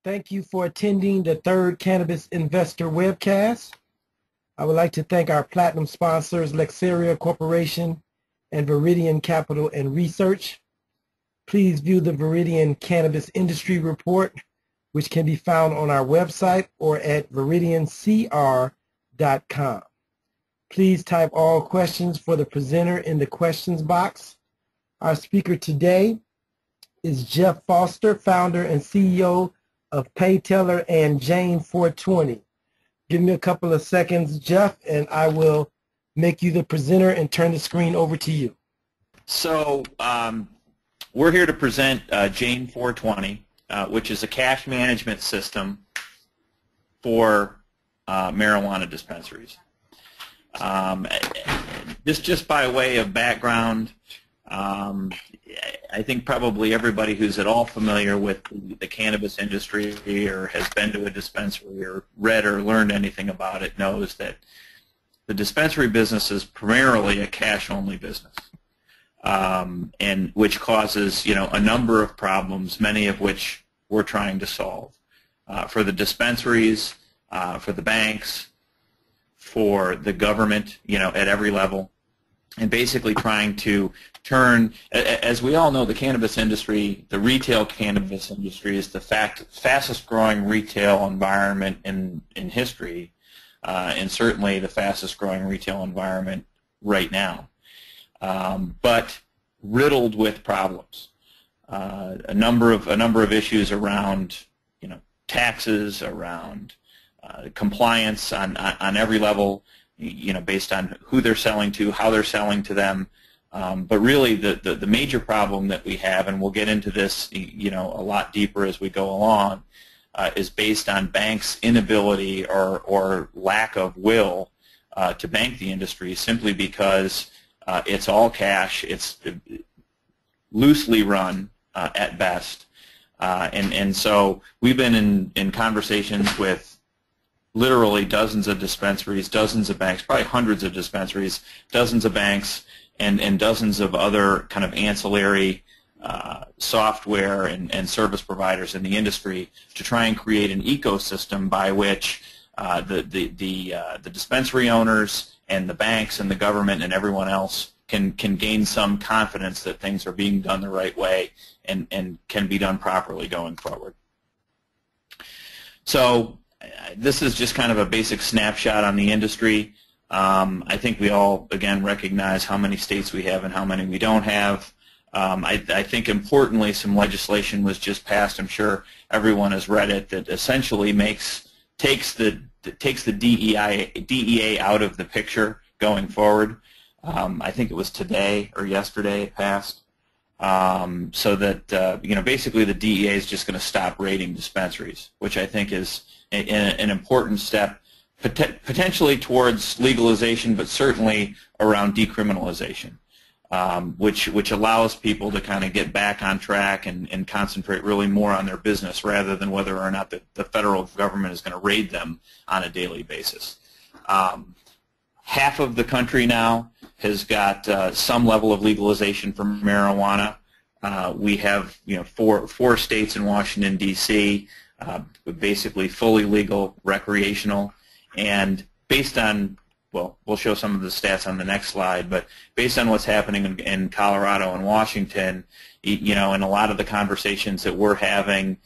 Thank you for attending the third Cannabis Investor webcast. I would like to thank our platinum sponsors, Lexaria Corporation and Viridian Capital and Research. Please view the Viridian Cannabis Industry Report, which can be found on our website or at viridiancr.com. Please type all questions for the presenter in the questions box. Our speaker today is Jeff Foster, founder and CEO of PayTeller and Jane 420. Give me a couple of seconds, Jeff, and I will make you the presenter and turn the screen over to you. So we're here to present Jane 420, which is a cash management system for marijuana dispensaries. Just by way of background, I think probably everybody who's at all familiar with the cannabis industry or has been to a dispensary or read or learned anything about it knows that the dispensary business is primarily a cash-only business, and which causes a number of problems, many of which we're trying to solve for the dispensaries, for the banks, for the government, at every level. And basically trying to turn, as we all know, the cannabis industry, the retail cannabis industry is the fastest growing retail environment in history, and certainly the fastest growing retail environment right now, but riddled with problems. A number of issues around taxes, around compliance on every level, based on who they're selling to, how they're selling to them. But really the major problem that we have, and we'll get into this a lot deeper as we go along, is based on banks' inability or lack of will to bank the industry, simply because it's all cash, it's loosely run at best. And so we've been in conversations with literally dozens of dispensaries, dozens of banks, probably hundreds of dispensaries, dozens of banks, and dozens of other kind of ancillary software and service providers in the industry to try and create an ecosystem by which the dispensary owners and the banks and the government and everyone else can gain some confidence that things are being done the right way and can be done properly going forward. So this is just kind of a basic snapshot on the industry. I think we all, again, recognize how many states we have and how many we don't have. I think importantly some legislation was just passed, I'm sure everyone has read it, that essentially takes the DEA out of the picture going forward. I think it was today or yesterday it passed. So that basically the DEA is just going to stop raiding dispensaries, which I think is an important step, potentially towards legalization, but certainly around decriminalization, which allows people to kind of get back on track and concentrate really more on their business rather than whether or not the federal government is going to raid them on a daily basis. Half of the country now has got some level of legalization for marijuana. We have four states in Washington, D.C., basically fully legal recreational, and based on, well, we'll show some of the stats on the next slide, but based on what's happening in Colorado and Washington, and a lot of the conversations that we're having,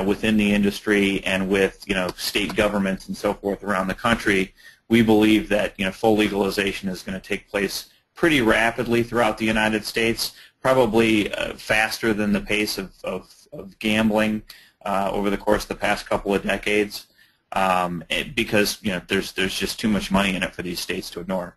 within the industry and with, state governments and so forth around the country, we believe that, full legalization is going to take place pretty rapidly throughout the United States, probably faster than the pace of gambling over the course of the past couple of decades, because there's just too much money in it for these states to ignore.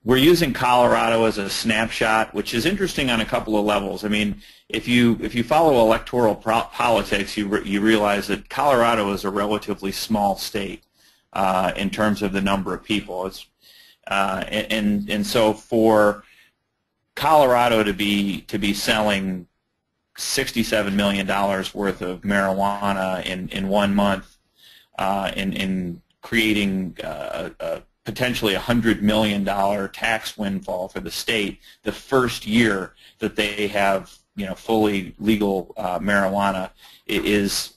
We're using Colorado as a snapshot, which is interesting on a couple of levels. I mean, if you follow electoral politics, you realize that Colorado is a relatively small state in terms of the number of people. It's and so for Colorado to be selling $67 million worth of marijuana in 1 month, in creating potentially $100 million tax windfall for the state the first year that they have fully legal marijuana is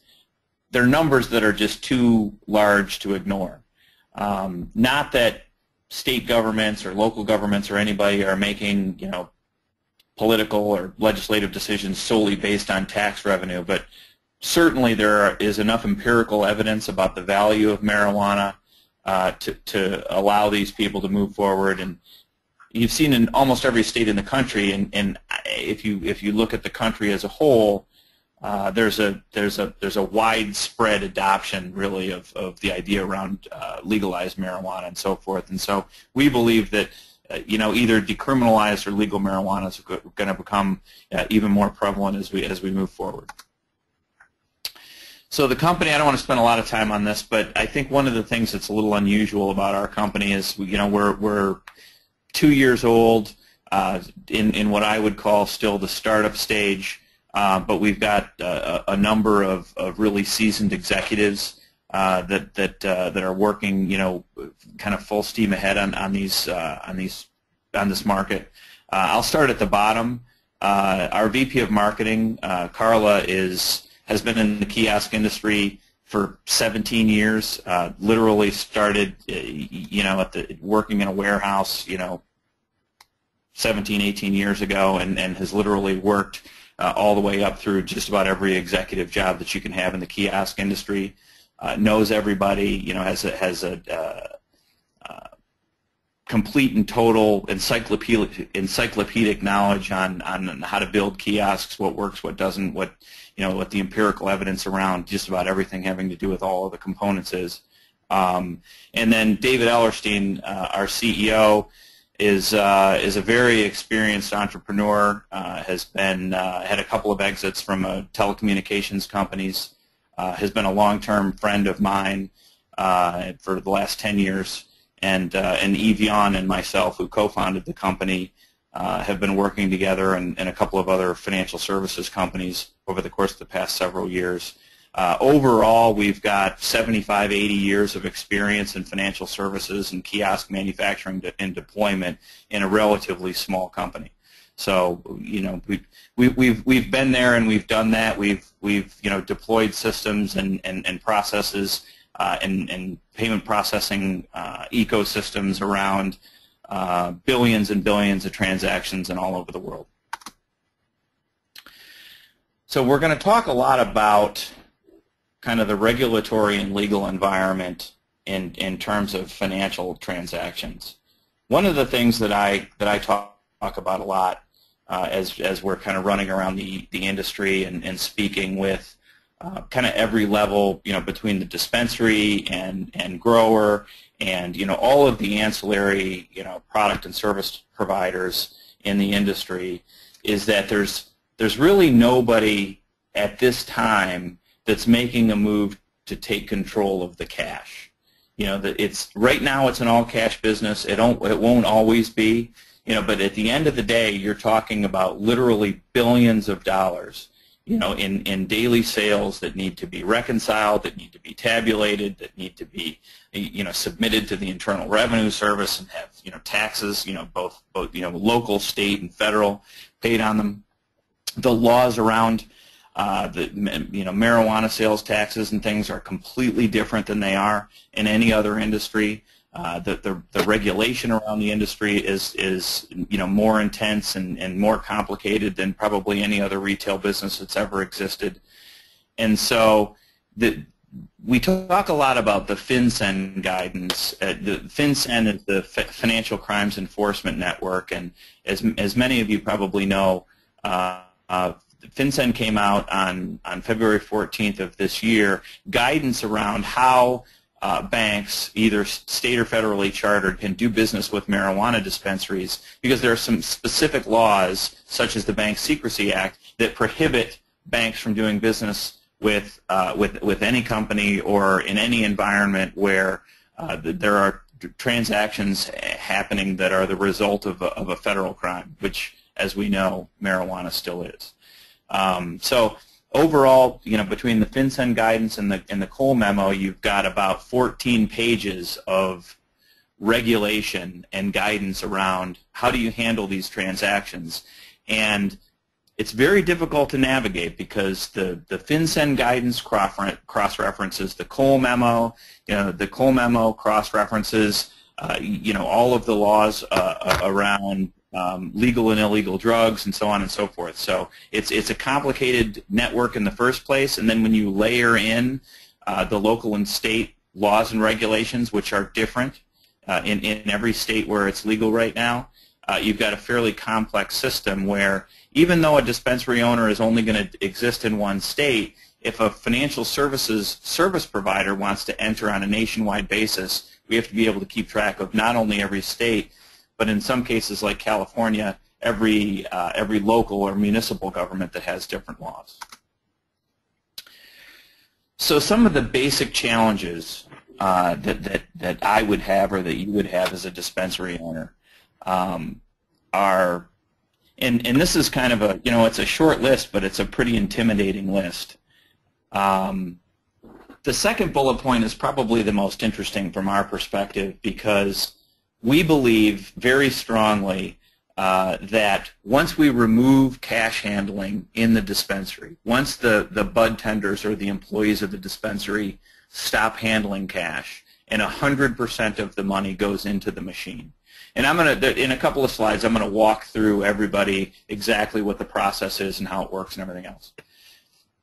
they're numbers that are just too large to ignore. Not that state governments or local governments or anybody are making, political or legislative decisions solely based on tax revenue, but certainly there is enough empirical evidence about the value of marijuana to allow these people to move forward. And you've seen in almost every state in the country, and if you look at the country as a whole, there's a widespread adoption really of the idea around legalized marijuana and so forth. And so we believe that either decriminalized or legal marijuana is going to become even more prevalent as we move forward. So the company, I don't want to spend a lot of time on this, but I think one of the things that's a little unusual about our company is we're 2 years old in what I would call still the startup stage, but we've got a number of really seasoned executives that are working, kind of full steam ahead on this market. I'll start at the bottom. Our VP of Marketing, Carla, has been in the kiosk industry for 17 years. Literally started, working in a warehouse, 17, 18 years ago, and has literally worked all the way up through just about every executive job that you can have in the kiosk industry. Knows everybody, has a complete and total encyclopedic knowledge on how to build kiosks, what works, what doesn't, what the empirical evidence around just about everything having to do with all of the components is. And then David Ellerstein, our CEO, is a very experienced entrepreneur. Has been had a couple of exits from telecommunications companies. Has been a long-term friend of mine for the last 10 years, and Evian and myself, who co-founded the company, have been working together and a couple of other financial services companies over the course of the past several years. Overall, we've got 75, 80 years of experience in financial services and kiosk manufacturing and deployment in a relatively small company. So, we've been there and we've done that. We've deployed systems and processes and payment processing ecosystems around billions and billions of transactions and all over the world. So we're going to talk a lot about kind of the regulatory and legal environment in terms of financial transactions. One of the things that I talk about a lot as we're kind of running around the industry and speaking with kind of every level, between the dispensary and grower and all of the ancillary product and service providers in the industry, is that there's really nobody at this time that's making a move to take control of the cash. Right now it's an all cash business. It won't always be. But at the end of the day, you're talking about literally billions of dollars, in daily sales that need to be reconciled, that need to be tabulated, that need to be, submitted to the Internal Revenue Service and have, taxes, both local, state, and federal paid on them. The laws around marijuana sales taxes and things are completely different than they are in any other industry. The regulation around the industry is more intense and more complicated than probably any other retail business that's ever existed. And so we talk a lot about the FinCEN guidance. The FinCEN is the Financial Crimes Enforcement Network, and as many of you probably know, FinCEN came out on February 14th of this year, guidance around how banks, either state or federally chartered, can do business with marijuana dispensaries, because there are some specific laws, such as the Bank Secrecy Act, that prohibit banks from doing business with any company or in any environment where there are transactions happening that are the result of a federal crime, which, as we know, marijuana still is. So overall, between the FinCEN guidance and the Cole memo, you've got about 14 pages of regulation and guidance around how do you handle these transactions. And it's very difficult to navigate because the FinCEN guidance cross-references the Cole memo, the Cole memo cross-references, all of the laws around legal and illegal drugs and so on and so forth. So it's a complicated network in the first place, and then when you layer in the local and state laws and regulations, which are different in every state where it's legal right now, you've got a fairly complex system where even though a dispensary owner is only going to exist in one state, if a financial services service provider wants to enter on a nationwide basis, we have to be able to keep track of not only every state, but in some cases like California, every local or municipal government that has different laws. So some of the basic challenges that I would have or that you would have as a dispensary owner are, and this is kind of a, it's a short list, but it's a pretty intimidating list. The second bullet point is probably the most interesting from our perspective because we believe very strongly that once we remove cash handling in the dispensary, once the bud tenders or the employees of the dispensary stop handling cash, and 100% of the money goes into the machine. And I'm going to, in a couple of slides, I'm going to walk through everybody exactly what the process is and how it works and everything else.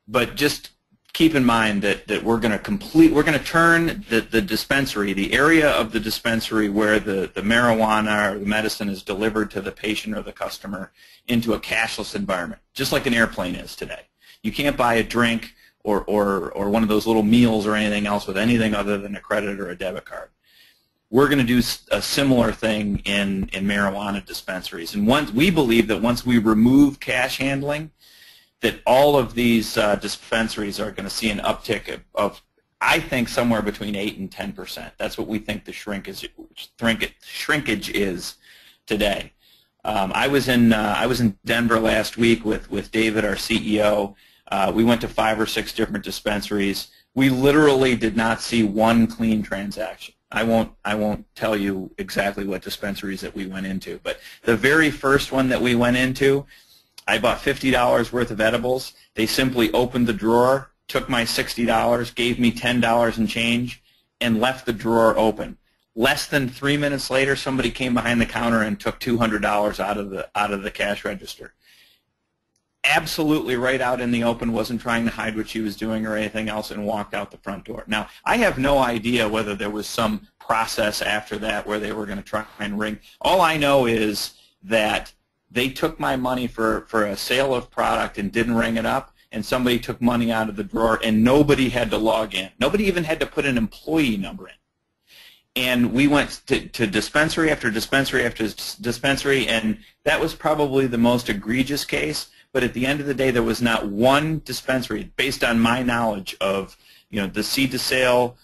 But just keep in mind that we're going to turn the dispensary, the area of the dispensary where the marijuana or the medicine is delivered to the patient or the customer, into a cashless environment, just like an airplane is today. You can't buy a drink or one of those little meals or anything else with anything other than a credit or a debit card. We're going to do a similar thing in marijuana dispensaries. And we believe that once we remove cash handling, that all of these dispensaries are going to see an uptick of, I think, somewhere between 8 and 10%. That's what we think the shrinkage is today. I was in Denver last week with David, our CEO. We went to 5 or 6 different dispensaries. We literally did not see one clean transaction. I won't tell you exactly what dispensaries that we went into, but the very first one that we went into, I bought $50 worth of edibles. They simply opened the drawer, took my $60, gave me $10 and change, and left the drawer open. Less than 3 minutes later, somebody came behind the counter and took $200 out of the cash register. Absolutely right out in the open, wasn't trying to hide what she was doing or anything else, and walked out the front door. Now, I have no idea whether there was some process after that where they were going to try and ring. All I know is that they took my money for a sale of product and didn't ring it up, and somebody took money out of the drawer, and nobody had to log in. Nobody even had to put an employee number in. And we went to dispensary after dispensary after dispensary, and that was probably the most egregious case. But at the end of the day, there was not one dispensary, based on my knowledge of the seed-to-sale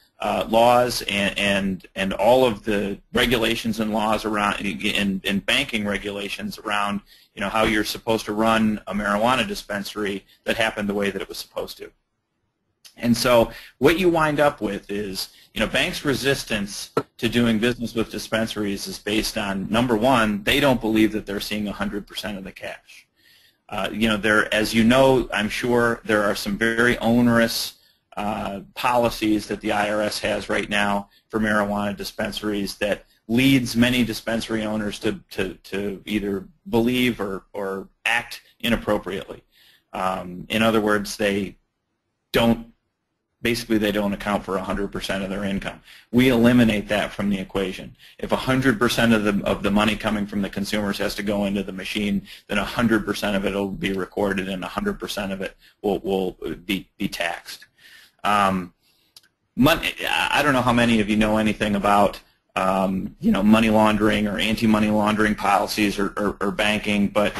laws and all of the regulations and laws around and banking regulations around how you're supposed to run a marijuana dispensary, that happened the way that it was supposed to. And so what you wind up with is, banks' resistance to doing business with dispensaries is based on, number one, they don't believe that they're seeing 100% of the cash. As you know, I'm sure there are some very onerous policies that the IRS has right now for marijuana dispensaries that leads many dispensary owners to either believe or act inappropriately. In other words, they don't account for 100% of their income. We eliminate that from the equation. If 100% of the money coming from the consumers has to go into the machine, then 100% of it will be recorded and 100% of it will be taxed. I don't know how many of you know anything about money laundering or anti-money laundering policies or banking, but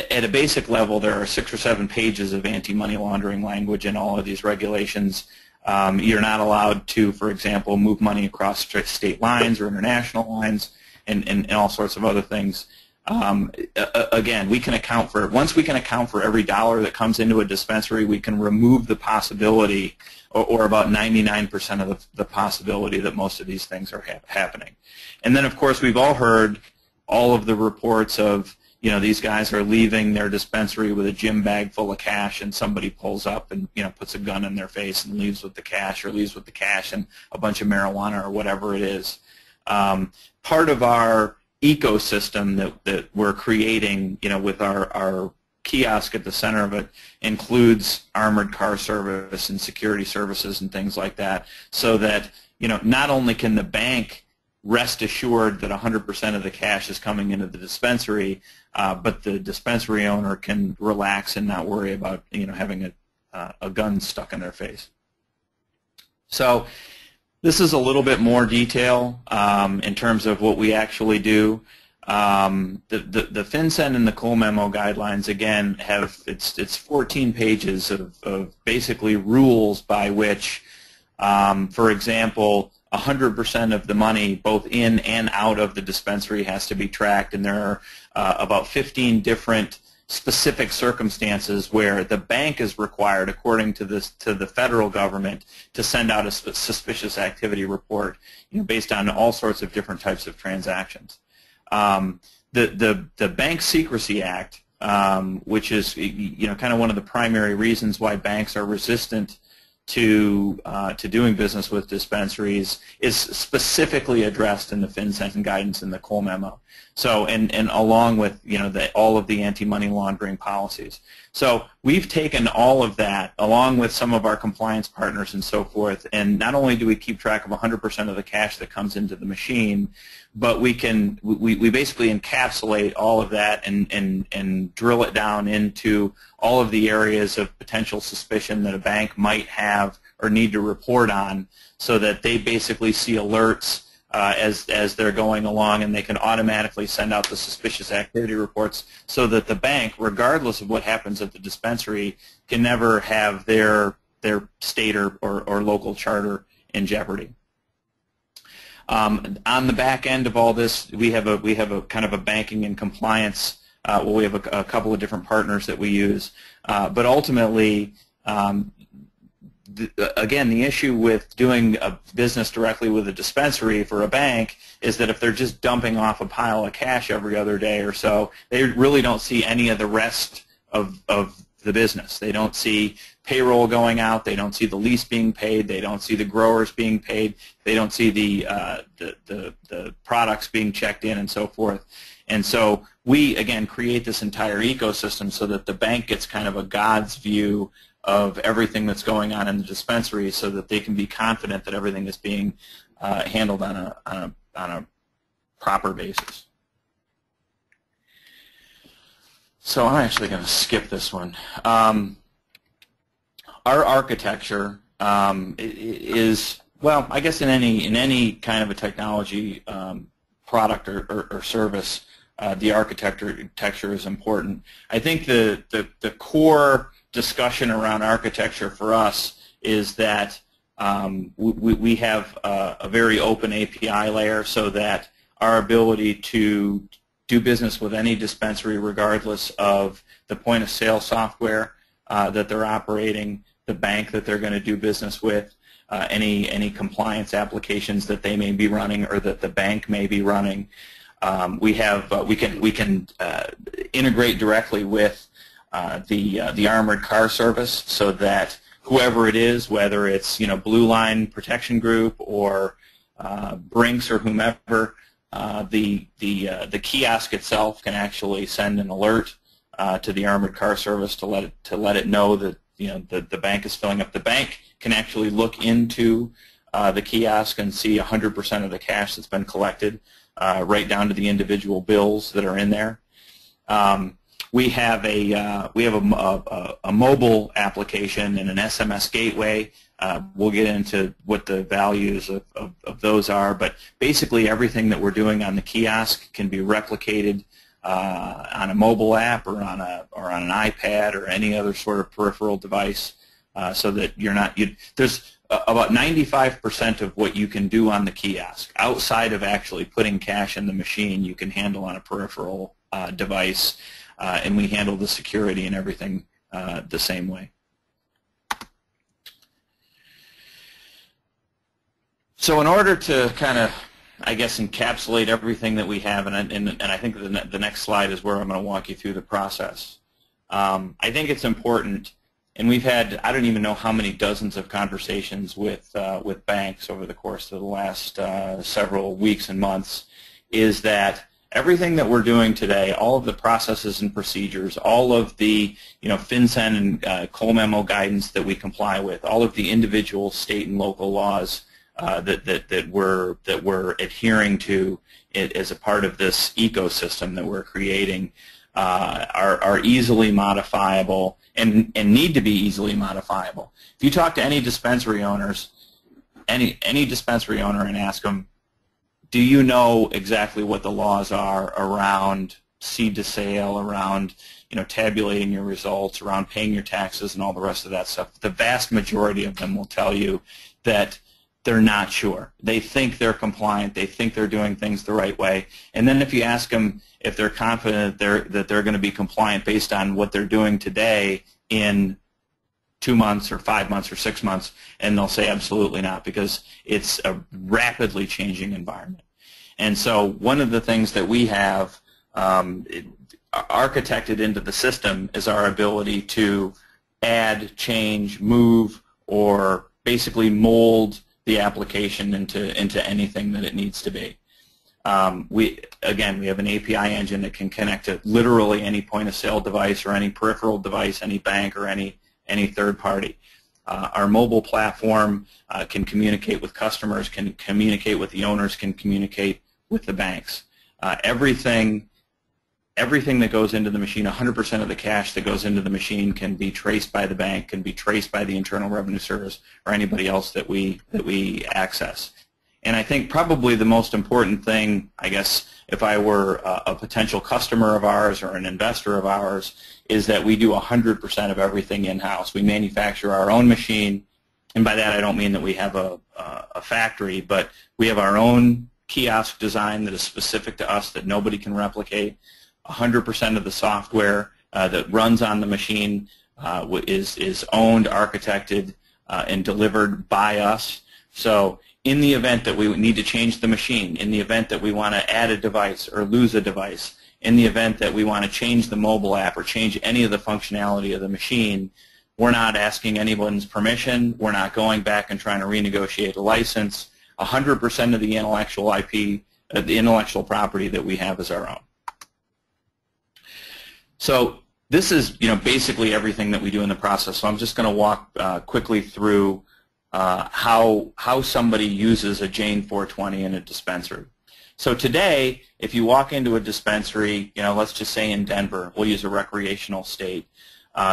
at a basic level, there are 6 or 7 pages of anti-money laundering language in all of these regulations. You're not allowed to, for example, move money across state lines or international lines and all sorts of other things. Again, we can account for, once we can account for every dollar that comes into a dispensary, we can remove the possibility, or about 99% of the possibility that most of these things are happening. And then, of course, we've all heard all of the reports of these guys are leaving their dispensary with a gym bag full of cash, and somebody pulls up and puts a gun in their face and leaves with the cash, or leaves with the cash and a bunch of marijuana or whatever it is. Part of our ecosystem that we're creating, with our kiosk at the center of it, includes armored car service and security services and things like that, so that not only can the bank rest assured that 100% of the cash is coming into the dispensary, but the dispensary owner can relax and not worry about having a gun stuck in their face. So this is a little bit more detail in terms of what we actually do. The FinCEN and the Cole Memo guidelines, again, have it's 14 pages of basically rules by which, for example, 100% of the money, both in and out of the dispensary, has to be tracked, and there are about 15 different specific circumstances where the bank is required, according to the federal government, to send out a suspicious activity report, based on all sorts of different types of transactions. The Bank Secrecy Act, which is kind of one of the primary reasons why banks are resistant to doing business with dispensaries, is specifically addressed in the FinCEN guidance in the Cole Memo. So, and along with all of the anti-money laundering policies. So we've taken all of that along with some of our compliance partners and so forth, and not only do we keep track of 100% of the cash that comes into the machine, but we basically encapsulate all of that and drill it down into all of the areas of potential suspicion that a bank might have or need to report on, so that they basically see alerts as they're going along, and they can automatically send out the suspicious activity reports, so that the bank, regardless of what happens at the dispensary, can never have their state or local charter in jeopardy. On the back end of all this, we have a kind of a banking and compliance. Well, we have a couple of different partners that we use, but ultimately, again, the issue with doing a business directly with a dispensary for a bank is that if they're just dumping off a pile of cash every other day or so, they really don't see any of the rest of the business. They don't see payroll going out. They don't see the lease being paid. They don't see the growers being paid. They don't see the products being checked in and so forth. And so we, again, create this entire ecosystem so that the bank gets kind of a God's view of everything that's going on in the dispensary, so that they can be confident that everything is being handled on a proper basis. So I'm actually going to skip this one. Our architecture is, well, I guess in any kind of a technology product or service, the architecture is important. I think the core discussion around architecture for us is that we have a very open API layer, so that our ability to do business with any dispensary, regardless of the point of sale software that they're operating, the bank that they're going to do business with, any compliance applications that they may be running or that the bank may be running. We can integrate directly with the armored car service, so that whoever it is, whether it's Blue Line Protection Group or Brinks or whomever, the kiosk itself can actually send an alert to the armored car service to let it know that the bank is filling up. The bank can actually look into the kiosk and see 100% of the cash that's been collected, right down to the individual bills that are in there. We have a mobile application and an SMS gateway. We'll get into what the values of those are, but basically everything that we're doing on the kiosk can be replicated on a mobile app or on an iPad or any other sort of peripheral device, so that there's about 95% of what you can do on the kiosk outside of actually putting cash in the machine you can handle on a peripheral device, and we handle the security and everything the same way. So in order to kind of, I guess, encapsulate everything that we have, and I think the next slide is where I'm going to walk you through the process. I think it's important, and we've had, I don't even know how many dozens of conversations with banks over the course of the last several weeks and months, is that everything that we're doing today, all of the processes and procedures, all of the FinCEN and Cole Memo guidance that we comply with, all of the individual state and local laws that we're adhering to as a part of this ecosystem that we're creating are easily modifiable and need to be easily modifiable. If you talk to any dispensary owners, any dispensary owner, and ask them, do you know exactly what the laws are around seed to sale, around tabulating your results, around paying your taxes and all the rest of that stuff? The vast majority of them will tell you that they're not sure. They think they're compliant. They think they're doing things the right way. And then if you ask them if they're confident that they're going to be compliant based on what they're doing today in 2 months or 5 months or 6 months, and they'll say absolutely not, because it's a rapidly changing environment. And so one of the things that we have architected into the system is our ability to add, change, move, or basically mold the application into anything that it needs to be. We have an API engine that can connect to literally any point-of-sale device or any peripheral device, any bank or any third party. Our mobile platform can communicate with customers, can communicate with the owners, can communicate with the banks. Everything that goes into the machine, 100% of the cash that goes into the machine can be traced by the bank, can be traced by the Internal Revenue Service or anybody else that we access. And I think probably the most important thing, I guess, if I were a potential customer of ours or an investor of ours, is that we do 100% of everything in-house. We manufacture our own machine, and by that I don't mean that we have a factory, but we have our own kiosk design that is specific to us that nobody can replicate. 100% of the software that runs on the machine is owned, architected, and delivered by us. So in the event that we need to change the machine, in the event that we want to add a device or lose a device, in the event that we want to change the mobile app or change any of the functionality of the machine, we're not asking anyone's permission. We're not going back and trying to renegotiate a license. 100% of the intellectual IP, the intellectual property that we have is our own. So this is basically everything that we do in the process. So I'm just going to walk quickly through how somebody uses a Jane 420 in a dispensary. So today, if you walk into a dispensary, let's just say in Denver, we'll use a recreational state.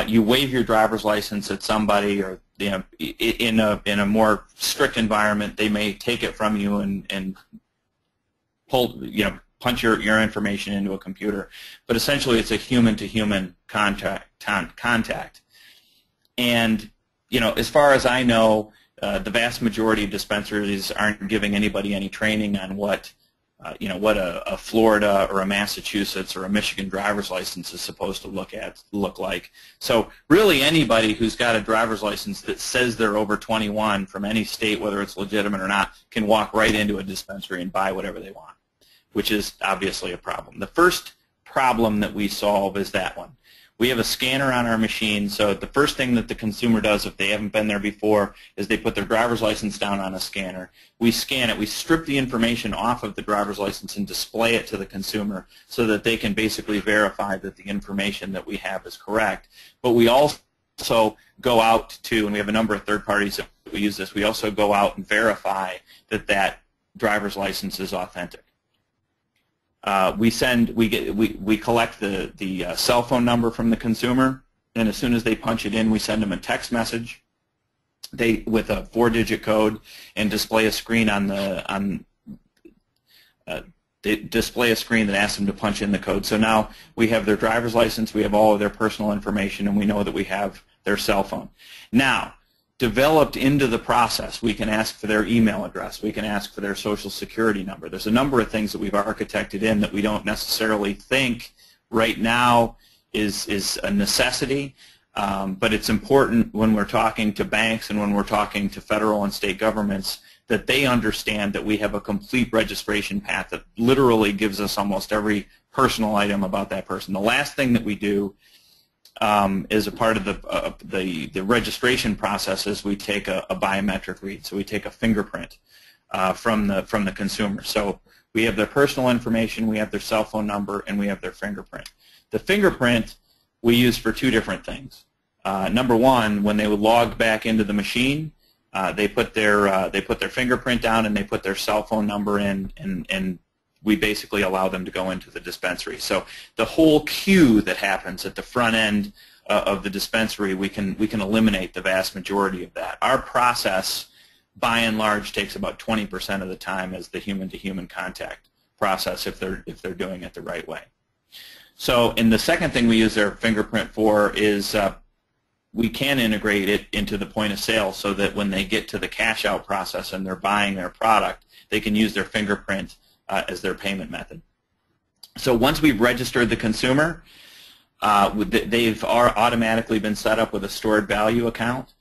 You wave your driver's license at somebody, or in a more strict environment, they may take it from you and pull, punch your information into a computer. But essentially, it's a human-to-human contact. And as far as I know, the vast majority of dispensaries aren't giving anybody any training on what a Florida or a Massachusetts or a Michigan driver's license is supposed to look like. So really anybody who's got a driver's license that says they're over 21 from any state, whether it's legitimate or not, can walk right into a dispensary and buy whatever they want, which is obviously a problem. The first problem that we solve is that one. We have a scanner on our machine, so the first thing that the consumer does if they haven't been there before is they put their driver's license down on a scanner. We scan it. We strip the information off of the driver's license and display it to the consumer so that they can basically verify that the information that we have is correct. But we also go out to, and we have a number of third parties that we use this, we also go out and verify that that driver's license is authentic. We collect the cell phone number from the consumer, and as soon as they punch it in, we send them a text message with a 4-digit code and display a screen display a screen that asks them to punch in the code. So now we have their driver's license, we have all of their personal information, and we know that we have their cell phone. Now, developed into the process, we can ask for their email address, we can ask for their social security number. There's a number of things that we've architected in that we don't necessarily think right now is a necessity, but it's important when we're talking to banks and when we're talking to federal and state governments that they understand that we have a complete registration path that literally gives us almost every personal item about that person. The last thing that we do is a part of the registration process is we take a biometric read. So we take a fingerprint from the consumer. So we have their personal information, we have their cell phone number, and we have their fingerprint. The fingerprint we use for two different things. Number one, when they would log back into the machine, they put their fingerprint down and they put their cell phone number in, and we basically allow them to go into the dispensary. So the whole queue that happens at the front end of the dispensary, we can eliminate the vast majority of that. Our process, by and large, takes about 20% of the time as the human-to-human contact process if they're doing it the right way. So, and the second thing we use their fingerprint for is we can integrate it into the point of sale so that when they get to the cash out process and they're buying their product, they can use their fingerprint as their payment method. So once we've registered the consumer, they've automatically been set up with a stored value account,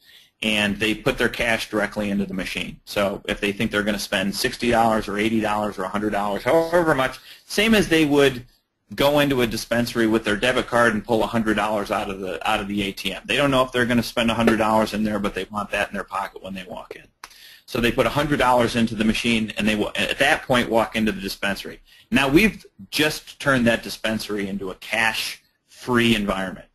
and they put their cash directly into the machine. So if they think they're going to spend $60 or $80 or $100, however much, same as they would go into a dispensary with their debit card and pull $100 out of the ATM. They don't know if they're going to spend $100 in there, but they want that in their pocket when they walk in. So they put $100 into the machine, and they will, at that point, walk into the dispensary. Now we've just turned that dispensary into a cash-free environment.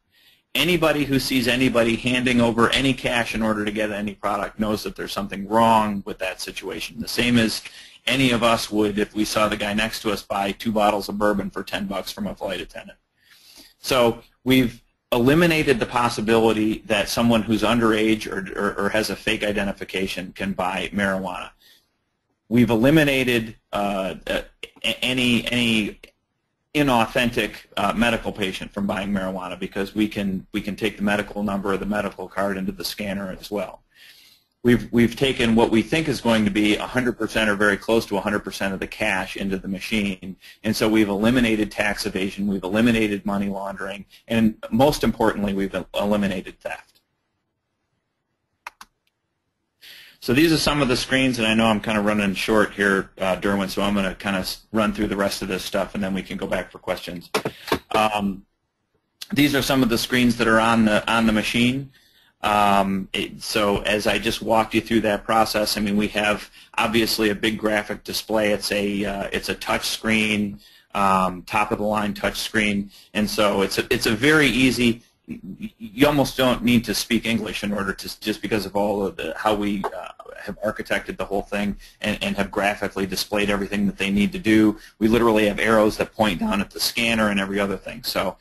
Anybody who sees anybody handing over any cash in order to get any product knows that there's something wrong with that situation. The same as any of us would if we saw the guy next to us buy 2 bottles of bourbon for $10 from a flight attendant. So we've eliminated the possibility that someone who's underage or has a fake identification can buy marijuana. We've eliminated any inauthentic medical patient from buying marijuana because we can take the medical number or the medical card into the scanner as well. We've taken what we think is going to be 100% or very close to 100% of the cash into the machine, and so we've eliminated tax evasion, we've eliminated money laundering, and most importantly, we've eliminated theft. So these are some of the screens, and I know I'm kind of running short here, Derwin, so I'm going to kind of run through the rest of this stuff, and then we can go back for questions. These are some of the screens that are on the machine. So as I just walked you through that process, I mean, we have obviously a big graphic display. It's a touch screen, top of the line touch screen, and so it's a very easy. You almost don't need to speak English in order to, just because of all of how we have architected the whole thing and have graphically displayed everything that they need to do. We literally have arrows that point down at the scanner and every other thing. So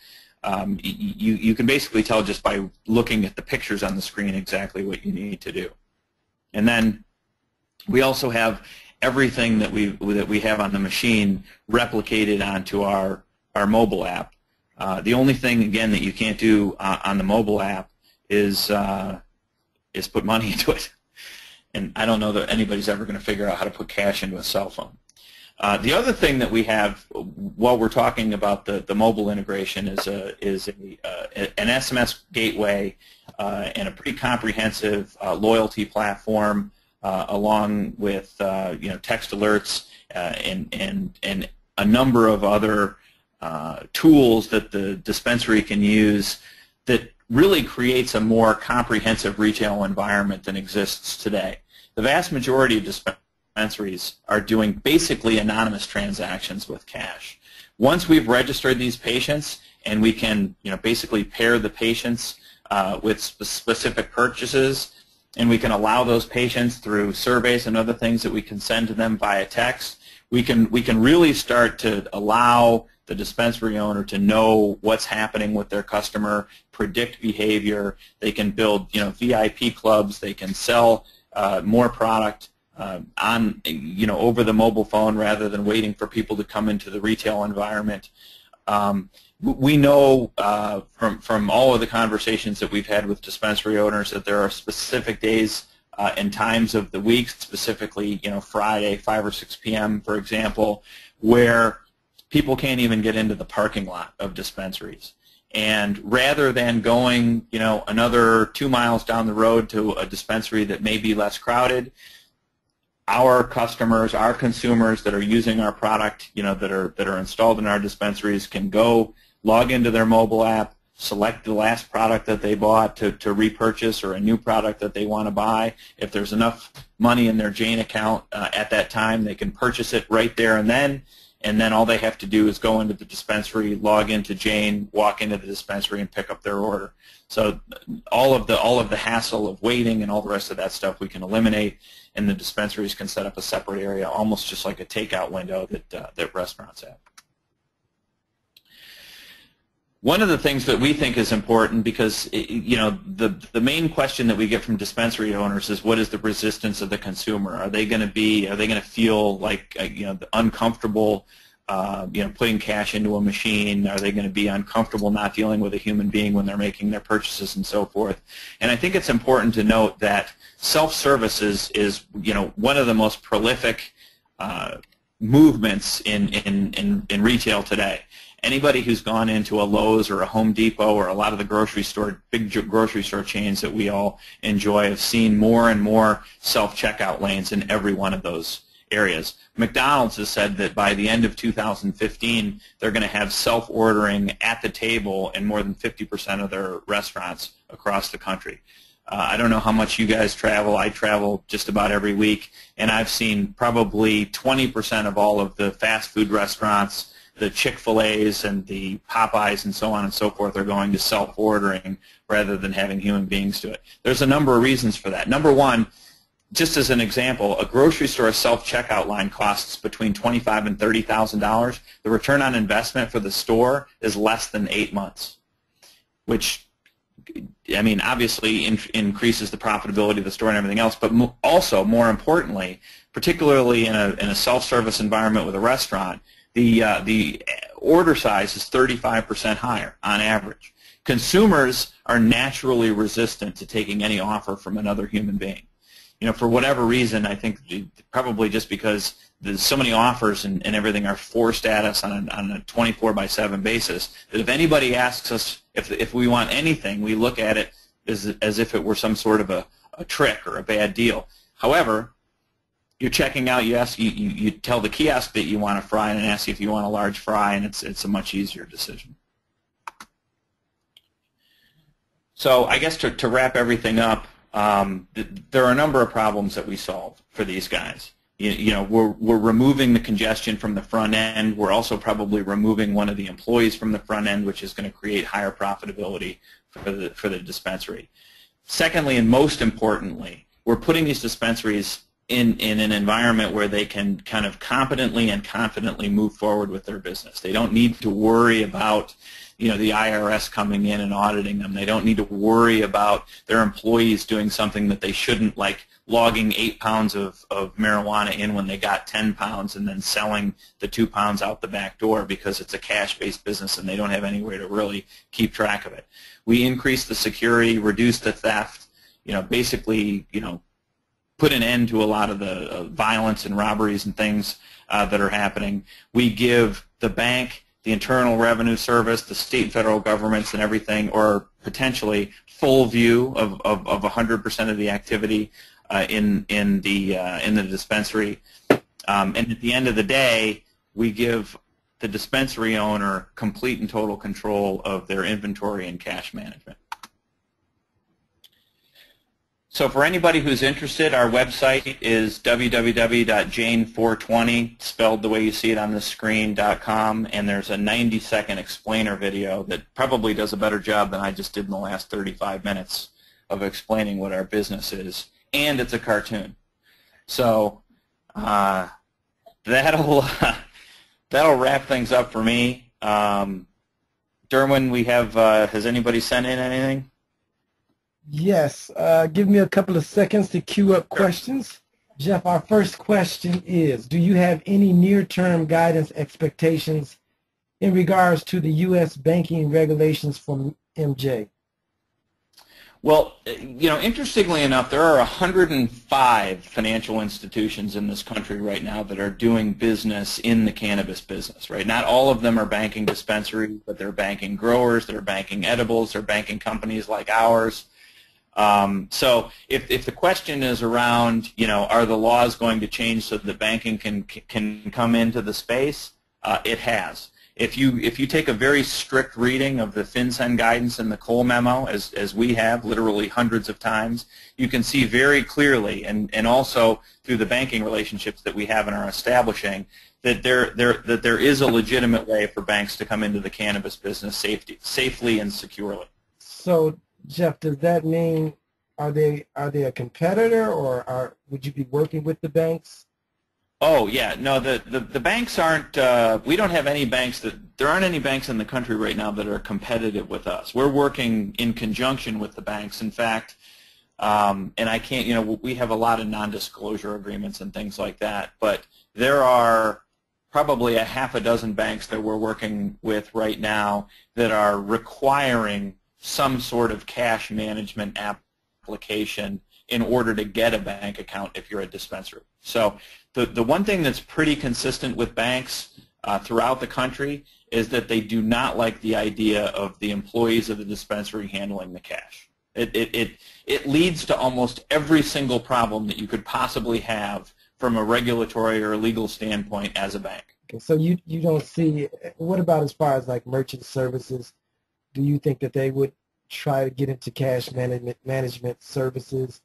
you can basically tell just by looking at the pictures on the screen exactly what you need to do. And then we also have everything that we have on the machine replicated onto our mobile app. The only thing, again, that you can't do on the mobile app is put money into it. And I don't know that anybody's ever going to figure out how to put cash into a cell phone. The other thing that we have while we're talking about the mobile integration is an SMS gateway and a pretty comprehensive loyalty platform along with text alerts and a number of other tools that the dispensary can use that really creates a more comprehensive retail environment than exists today. The vast majority of dispensaries are doing basically anonymous transactions with cash. Once we've registered these patients and we can basically pair the patients with specific purchases, and we can allow those patients through surveys and other things that we can send to them via text, we can really start to allow the dispensary owner to know what's happening with their customer, predict behavior. They can build VIP clubs. They can sell more product on over the mobile phone rather than waiting for people to come into the retail environment. We know from all of the conversations that we've had with dispensary owners that there are specific days and times of the week, specifically Friday, 5 or 6 p.m., for example, where people can't even get into the parking lot of dispensaries. And rather than going another 2 miles down the road to a dispensary that may be less crowded, our customers, our consumers that are using our product, that are installed in our dispensaries can go log into their mobile app, select the last product that they bought to repurchase or a new product that they want to buy. If there's enough money in their Jane account at that time, they can purchase it right there and then all they have to do is go into the dispensary, log into Jane, walk into the dispensary, and pick up their order. So all of the hassle of waiting and all the rest of that stuff we can eliminate, and the dispensaries can set up a separate area, almost just like a takeout window that restaurants have. One of the things that we think is important, because the main question that we get from dispensary owners is, what is the resistance of the consumer? Are they going to feel like uncomfortable putting cash into a machine? Are they going to be uncomfortable not dealing with a human being when they're making their purchases and so forth? And I think it's important to note that self-service is one of the most prolific movements in retail today. Anybody who's gone into a Lowe's or a Home Depot or a lot of the big grocery store chains that we all enjoy have seen more and more self-checkout lanes in every one of those areas. McDonald's has said that by the end of 2015, they're going to have self-ordering at the table in more than 50% of their restaurants across the country. I don't know how much you guys travel. I travel just about every week, and I've seen probably 20% of all of the fast food restaurants, the Chick-fil-A's and the Popeyes and so on and so forth, are going to self-ordering rather than having human beings do it. There's a number of reasons for that. Number one, just as an example, a grocery store self-checkout line costs between $25,000 and $30,000. The return on investment for the store is less than 8 months, which, I mean, obviously increases the profitability of the store and everything else, but also, more importantly, particularly in a self-service environment with a restaurant, the order size is 35% higher on average. Consumers are naturally resistant to taking any offer from another human being. For whatever reason, I think probably just because there's so many offers and everything are forced at us on a 24/7 basis, that if anybody asks us if we want anything, we look at it as if it were some sort of a trick or a bad deal. However, you're checking out, you tell the kiosk that you want a fry and ask if you want a large fry, and it's a much easier decision. So I guess to wrap everything up, there are a number of problems that we solve for these guys. We're removing the congestion from the front end. We're also probably removing one of the employees from the front end, which is going to create higher profitability for the dispensary. Secondly, and most importantly, we're putting these dispensaries in an environment where they can kind of competently and confidently move forward with their business. They don't need to worry about the IRS coming in and auditing them. They don't need to worry about their employees doing something that they shouldn't, like logging 8 pounds of marijuana in when they got 10 pounds and then selling the 2 pounds out the back door, because it's a cash-based business and they don't have any way to really keep track of it. We increase the security, reduce the theft, basically, put an end to a lot of the violence and robberies and things that are happening. We give the bank, the Internal Revenue Service, the state and federal governments and everything, or potentially full view of 100% of the activity in the dispensary. And at the end of the day, we give the dispensary owner complete and total control of their inventory and cash management. So for anybody who's interested, our website is www.jane420, spelled the way you see it on the screen.com, and there's a 90-second explainer video that probably does a better job than I just did in the last 35 minutes of explaining what our business is, and it's a cartoon. So that'll wrap things up for me. Derwin, we have has anybody sent in anything? Yes. Give me a couple of seconds to queue up questions. Jeff, our first question is, do you have any near-term guidance expectations in regards to the U.S. banking regulations from MJ? Well, interestingly enough, there are 105 financial institutions in this country right now that are doing business in the cannabis business, right? Not all of them are banking dispensaries, but they're banking growers, they're banking edibles, they're banking companies like ours. So if the question is around, are the laws going to change so that banking can come into the space, it has. If you take a very strict reading of the FinCEN guidance and the Cole memo, as we have literally hundreds of times, you can see very clearly, and also through the banking relationships that we have and are establishing, that there is a legitimate way for banks to come into the cannabis business safely and securely. So, Jeff, does that mean are they a competitor, or would you be working with the banks? Oh yeah, no, the banks aren't. We don't have any banks there aren't any banks in the country right now that are competitive with us. We're working in conjunction with the banks. In fact, and I can't. We have a lot of non-disclosure agreements and things like that. But there are probably a half a dozen banks that we're working with right now that are requiring some sort of cash management application in order to get a bank account if you're a dispensary. So the one thing that's pretty consistent with banks throughout the country is that they do not like the idea of the employees of the dispensary handling the cash. It leads to almost every single problem that you could possibly have from a regulatory or legal standpoint as a bank. Okay, so you don't see, what about as far as like merchant services? Do you think that they would try to get into cash management services?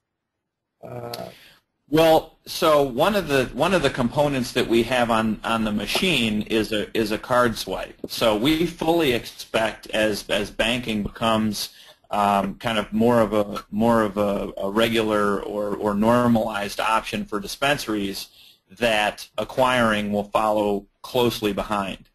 Well, so one of the components that we have on the machine is a card swipe. So we fully expect as banking becomes kind of more of a regular or normalized option for dispensaries, that acquiring will follow closely behind.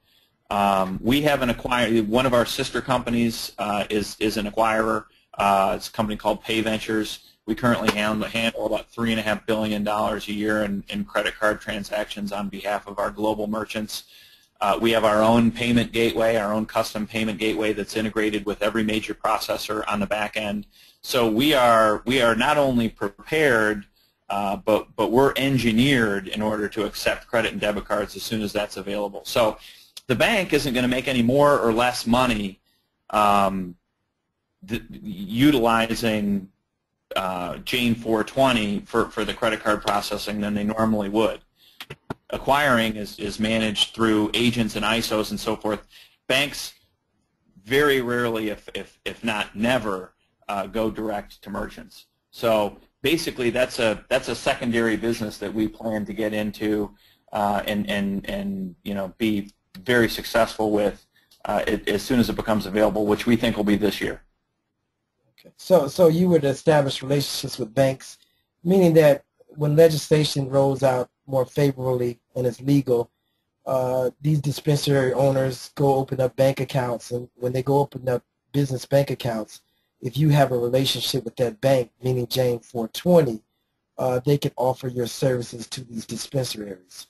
We have an acquirer. One of our sister companies is an acquirer. It's a company called Pay Ventures. We currently handle about $3.5 billion a year in credit card transactions on behalf of our global merchants. We have our own payment gateway, our own custom payment gateway that's integrated with every major processor on the back end. So we are not only prepared, but we're engineered in order to accept credit and debit cards as soon as that's available. So the bank isn't going to make any more or less money utilizing Jane 420 for the credit card processing than they normally would. Acquiring is managed through agents and ISOs and so forth. Banks very rarely, if not never, go direct to merchants. So basically, that's a secondary business that we plan to get into and be very successful with as soon as it becomes available, which we think will be this year. Okay. So you would establish relationships with banks, meaning that when legislation rolls out more favorably and it's legal, these dispensary owners go open up bank accounts, and when they go open up business bank accounts, if you have a relationship with that bank, meaning Jane 420, they can offer your services to these dispensaries.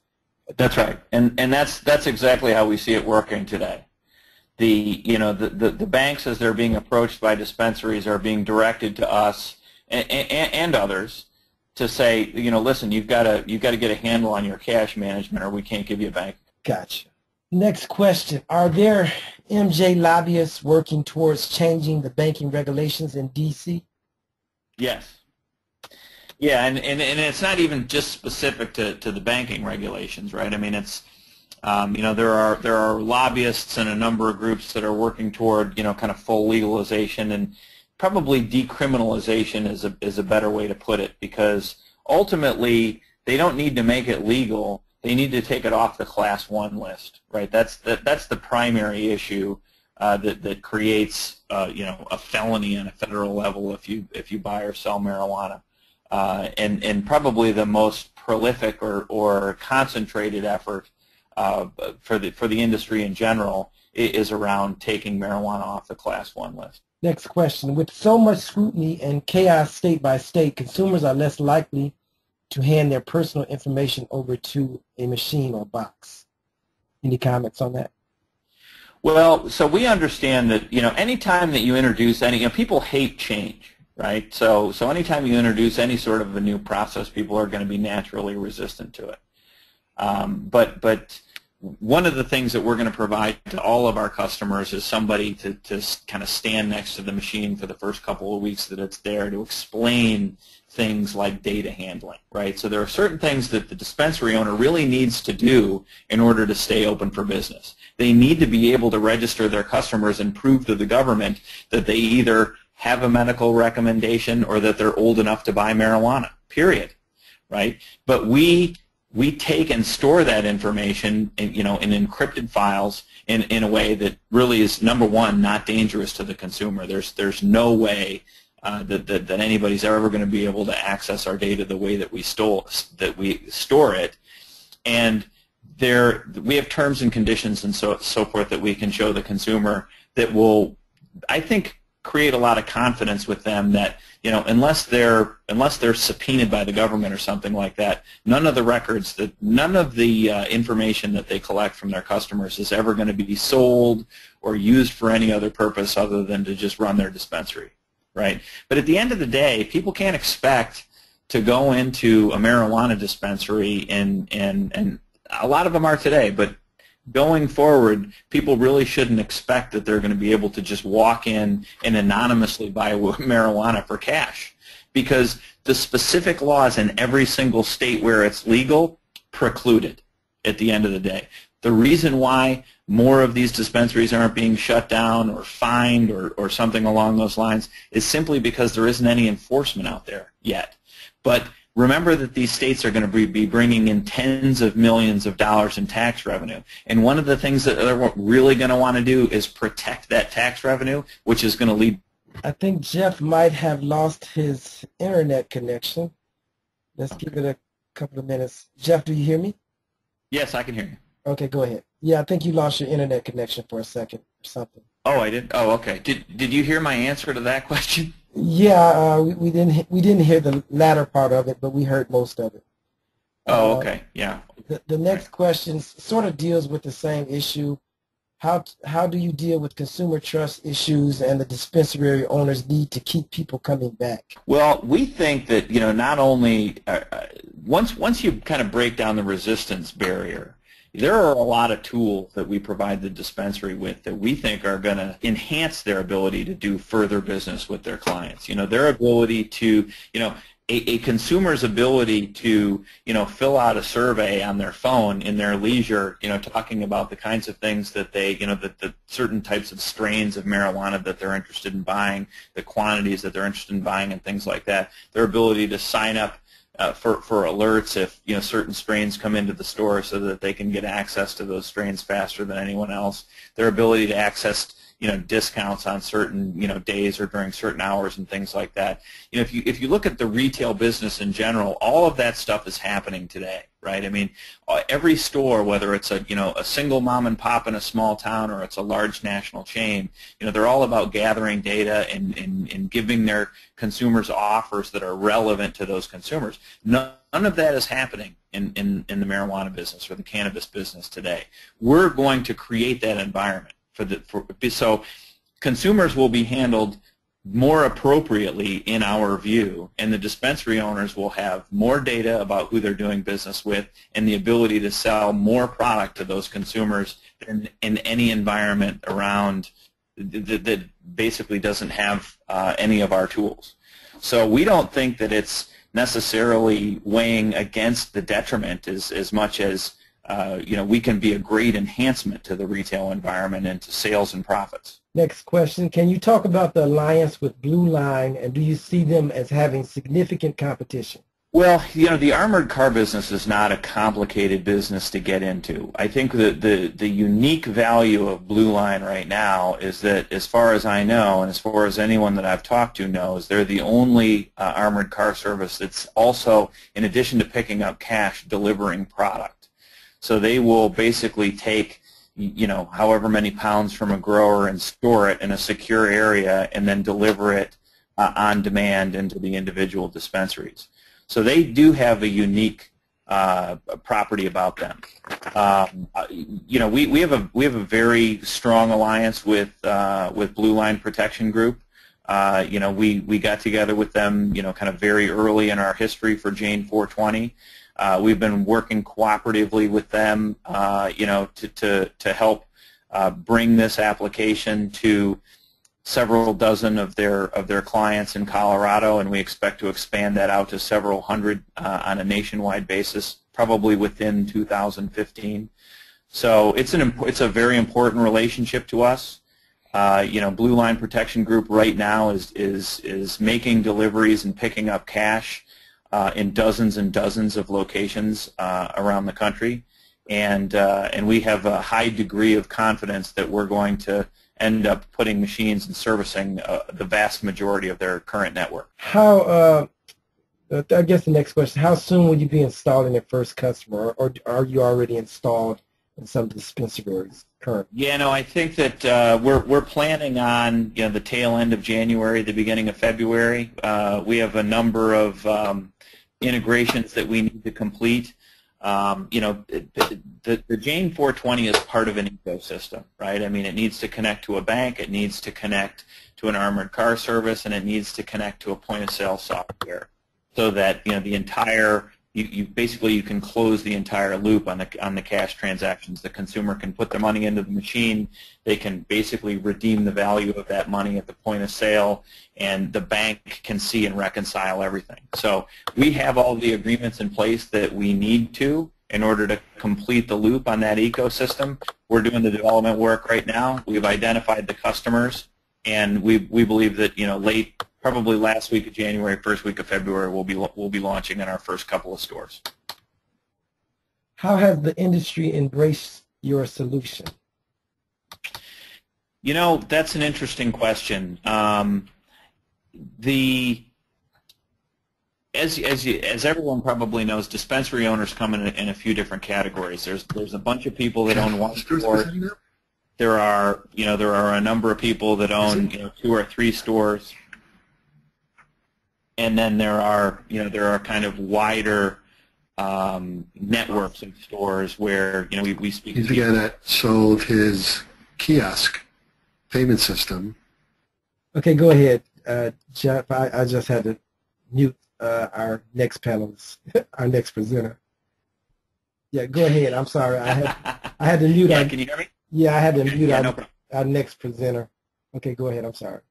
That's right, and that's exactly how we see it working today. The banks, as they're being approached by dispensaries, are being directed to us and others to say, listen, you've got to get a handle on your cash management, or we can't give you a bank. Gotcha. Next question: are there MJ lobbyists working towards changing the banking regulations in D.C.? Yes. Yeah, and it's not even just specific to the banking regulations, right? I mean, it's there are lobbyists and a number of groups that are working toward kind of full legalization, and probably decriminalization is a better way to put it, because ultimately they don't need to make it legal. They need to take it off the Class 1 list, right? That's the primary issue that creates a felony on a federal level if you buy or sell marijuana, and probably the most prolific or concentrated effort for the industry in general is around taking marijuana off the Class 1 list. Next question: with so much scrutiny and chaos state by state, consumers are less likely to hand their personal information over to a machine or box. Any comments on that? Well, so we understand that any time that you introduce any, people hate change, right? So anytime you introduce any sort of a new process, people are going to be naturally resistant to it. But one of the things that we're going to provide to all of our customers is somebody to kind of stand next to the machine for the first couple of weeks that it's there to explain things like data handling, right? So there are certain things that the dispensary owner really needs to do in order to stay open for business. They need to be able to register their customers and prove to the government that they either have a medical recommendation or that they're old enough to buy marijuana, period, right? But we take and store that information in encrypted files in a way that really is, number one, not dangerous to the consumer. There's no way that anybody's ever going to be able to access our data the way that we store it. And we have terms and conditions and so forth that we can show the consumer that will, I think, create a lot of confidence with them that, unless they're subpoenaed by the government or something like that, none of the information that they collect from their customers is ever going to be sold or used for any other purpose other than to just run their dispensary, right? But at the end of the day, people can't expect to go into a marijuana dispensary and a lot of them are today, but going forward, people really shouldn't expect that they're going to be able to just walk in and anonymously buy marijuana for cash, because the specific laws in every single state where it's legal preclude it at the end of the day. The reason why more of these dispensaries aren't being shut down or fined or something along those lines is simply because there isn't any enforcement out there yet. But remember that these states are going to be bringing in tens of millions of dollars in tax revenue. And one of the things that they're really going to want to do is protect that tax revenue, which is going to lead. I think Jeff might have lost his internet connection. Let's give it a couple of minutes. Jeff, do you hear me? Yes, I can hear you. Okay, go ahead. Yeah, I think you lost your internet connection for a second or something. Oh, I did? Oh, okay. Did you hear my answer to that question? Yeah, we didn't hear the latter part of it, but we heard most of it. Oh, okay. Yeah. The next question sort of deals with the same issue. How do you deal with consumer trust issues and the dispensary owners need to keep people coming back? Well, we think that not only once you kind of break down the resistance barrier, there are a lot of tools that we provide the dispensary with that we think are going to enhance their ability to do further business with their clients. Their ability to, a consumer's ability to, fill out a survey on their phone in their leisure, talking about the kinds of things that they, the certain types of strains of marijuana that they're interested in buying, the quantities that they're interested in buying and things like that, their ability to sign up for alerts if certain strains come into the store so that they can get access to those strains faster than anyone else. Their ability to access discounts on certain days or during certain hours and things like that. If you look at the retail business in general, all of that stuff is happening today, right? I mean, every store, whether it's a single mom and pop in a small town or it's a large national chain, they're all about gathering data and giving their consumers offers that are relevant to those consumers. None of that is happening in the marijuana business or the cannabis business today. We're going to create that environment so consumers will be handled more appropriately in our view, and the dispensary owners will have more data about who they're doing business with and the ability to sell more product to those consumers than in any environment around that basically doesn't have any of our tools. So we don't think that it's necessarily weighing against the detriment as much as we can be a great enhancement to the retail environment and to sales and profits. Next question. Can you talk about the alliance with Blue Line, and do you see them as having significant competition? Well, the armored car business is not a complicated business to get into. I think that the unique value of Blue Line right now is that, as far as I know, and as far as anyone that I've talked to knows, they're the only armored car service that's also, in addition to picking up cash, delivering product. So they will basically take, however many pounds from a grower and store it in a secure area and then deliver it on demand into the individual dispensaries. So they do have a unique property about them. We have a very strong alliance with Blue Line Protection Group. We got together with them, kind of very early in our history for Jane 420. We've been working cooperatively with them, to help bring this application to several dozen of their clients in Colorado, and we expect to expand that out to several hundred on a nationwide basis, probably within 2015. So it's a very important relationship to us. Blue Line Protection Group right now is making deliveries and picking up cash in dozens and dozens of locations around the country, and we have a high degree of confidence that we're going to end up putting machines and servicing the vast majority of their current network. How, I guess the next question, how soon will you be installing your first customer, or are you already installed in some dispensaries currently? Yeah, no, I think that we're planning on the tail end of January, the beginning of February. We have a number of integrations that we need to complete. The Jane 420 is part of an ecosystem, right? I mean, it needs to connect to a bank, it needs to connect to an armored car service, and it needs to connect to a point-of-sale software, so that the entire you can close the entire loop on the cash transactions. The consumer can put their money into the machine, they can basically redeem the value of that money at the point of sale, and the bank can see and reconcile everything. So we have all the agreements in place that we need to in order to complete the loop on that ecosystem. We're doing the development work right now. We've identified the customers, and we believe that probably last week of January, first week of February, we'll be launching in our first couple of stores. How has the industry embraced your solution? That's an interesting question. As everyone probably knows, dispensary owners come in a few different categories. There's a bunch of people that own one store. There are a number of people that own 2 or 3 stores. And then there are kind of wider networks of stores where we speak. He's the guy that sold his kiosk payment system. Okay, go ahead, Jeff. I just had to mute our next panelist, our next presenter. Yeah, go ahead. I'm sorry. I had to mute. Yeah, can you hear me? Yeah, I had to mute no our next presenter. Okay, go ahead. I'm sorry.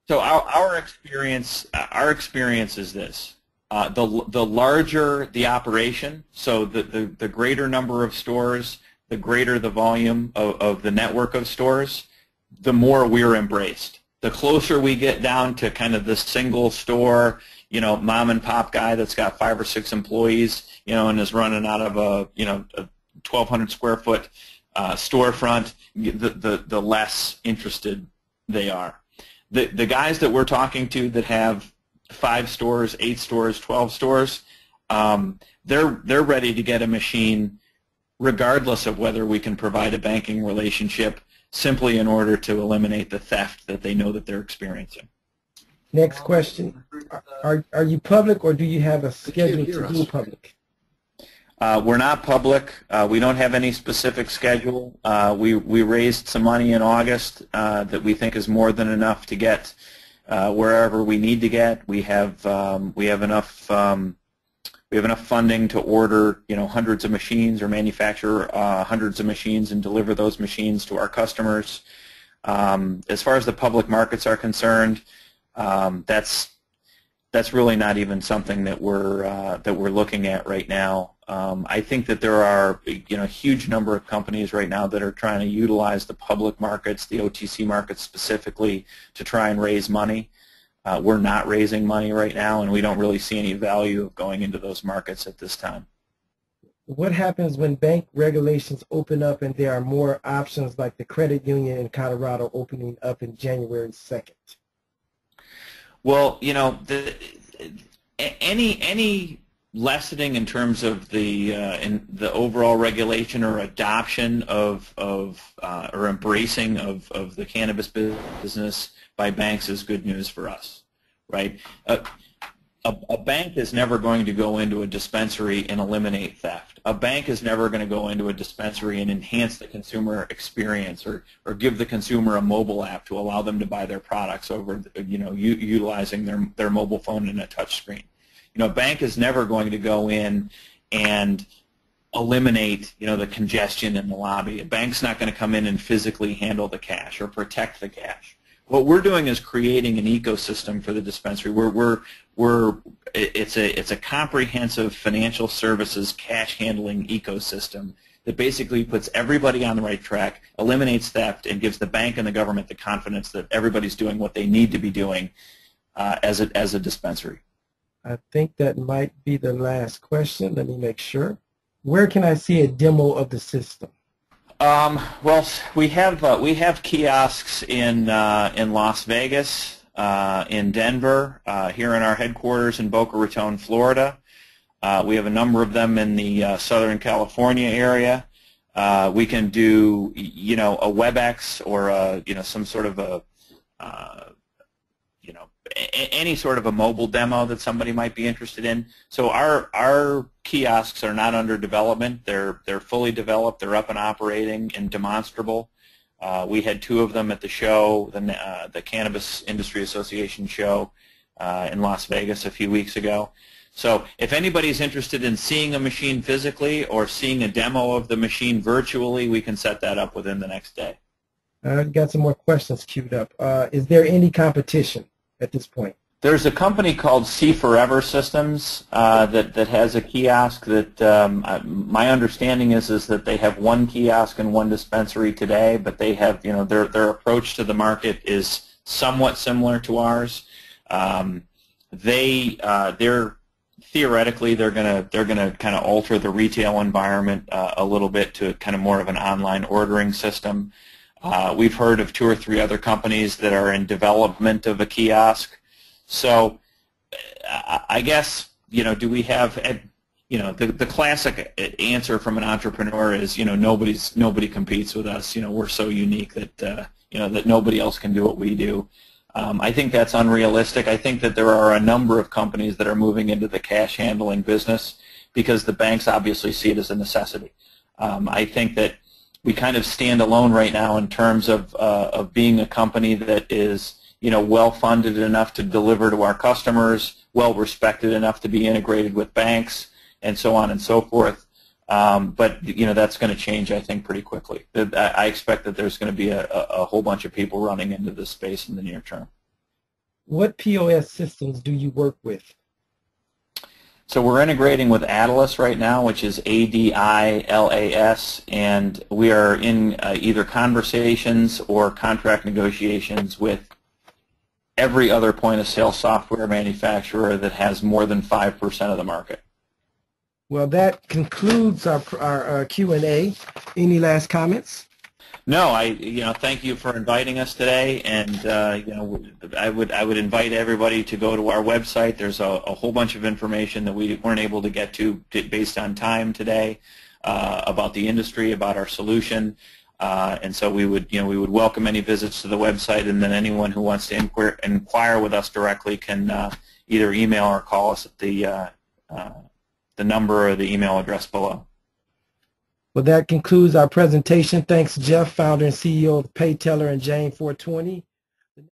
So our experience is this: the larger the operation, so the greater number of stores, the greater the volume of the network of stores, the more we're embraced. The closer we get down to kind of the single store, mom and pop guy that's got 5 or 6 employees, and is running out of a 1,200 square foot storefront, the less interested they are. The guys that we're talking to that have 5 stores, 8 stores, 12 stores, they're ready to get a machine regardless of whether we can provide a banking relationship, simply in order to eliminate the theft that they know that they're experiencing. Next question. Are you public, or do you have a schedule to go public? We're not public. We don't have any specific schedule. We raised some money in August that we think is more than enough to get wherever we need to get. We have enough funding to order hundreds of machines, or manufacture hundreds of machines and deliver those machines to our customers. As far as the public markets are concerned, that's really not even something that we're looking at right now. I think that there are a huge number of companies right now that are trying to utilize the public markets, the OTC markets specifically, to try and raise money. We're not raising money right now, and we don't really see any value of going into those markets at this time. What happens when bank regulations open up and there are more options, like the credit union in Colorado opening up in January 2nd? Well, any lessening in terms of the overall regulation or adoption of or embracing of the cannabis business by banks is good news for us, right? A bank is never going to go into a dispensary and eliminate theft. A bank is never going to go into a dispensary and enhance the consumer experience, or give the consumer a mobile app to allow them to buy their products over, utilizing their mobile phone and a touch screen. A bank is never going to go in and eliminate, the congestion in the lobby. A bank's not going to come in and physically handle the cash or protect the cash. What we're doing is creating an ecosystem for the dispensary. It's a comprehensive financial services cash handling ecosystem that basically puts everybody on the right track, eliminates theft, and gives the bank and the government the confidence that everybody's doing what they need to be doing as a dispensary. I think that might be the last question. Let me make sure. Where can I see a demo of the system? Well, we have kiosks in Las Vegas, in Denver, here in our headquarters in Boca Raton, Florida. We have a number of them in the Southern California area. We can do, a WebEx or some sort of a any sort of a mobile demo that somebody might be interested in. So our kiosks are not under development. They're fully developed. They're up and operating and demonstrable. We had 2 of them at the show, the Cannabis Industry Association show in Las Vegas a few weeks ago. So if anybody's interested in seeing a machine physically or seeing a demo of the machine virtually, we can set that up within the next day. I've got some more questions queued up. Is there any competition at this point? There's a company called C Forever Systems that has a kiosk that my understanding is that they have 1 kiosk and 1 dispensary today, but they have, their approach to the market is somewhat similar to ours. Theoretically they're gonna kind of alter the retail environment a little bit to kind of more of an online ordering system. We've heard of 2 or 3 other companies that are in development of a kiosk. So I guess, do we have, the classic answer from an entrepreneur is, nobody competes with us. We're so unique that, that nobody else can do what we do. I think that's unrealistic. I think that there are a number of companies that are moving into the cash handling business because the banks obviously see it as a necessity. I think that we kind of stand alone right now in terms of being a company that is, well funded enough to deliver to our customers, well respected enough to be integrated with banks, and so on and so forth. But that's going to change, I think, pretty quickly. I expect that there's going to be a whole bunch of people running into this space in the near term. What POS systems do you work with? So we're integrating with Adilas right now, which is ADILAS, and we are in either conversations or contract negotiations with every other point-of-sale software manufacturer that has more than 5% of the market. Well, that concludes our Q&A. Any last comments? No, thank you for inviting us today, and I would invite everybody to go to our website. There's a whole bunch of information that we weren't able to get to based on time today about the industry, about our solution, and so we would welcome any visits to the website, and then anyone who wants to inquire with us directly can either email or call us at the number or the email address below. Well, that concludes our presentation. Thanks, Jeff, founder and CEO of PayTeller and Jane 420.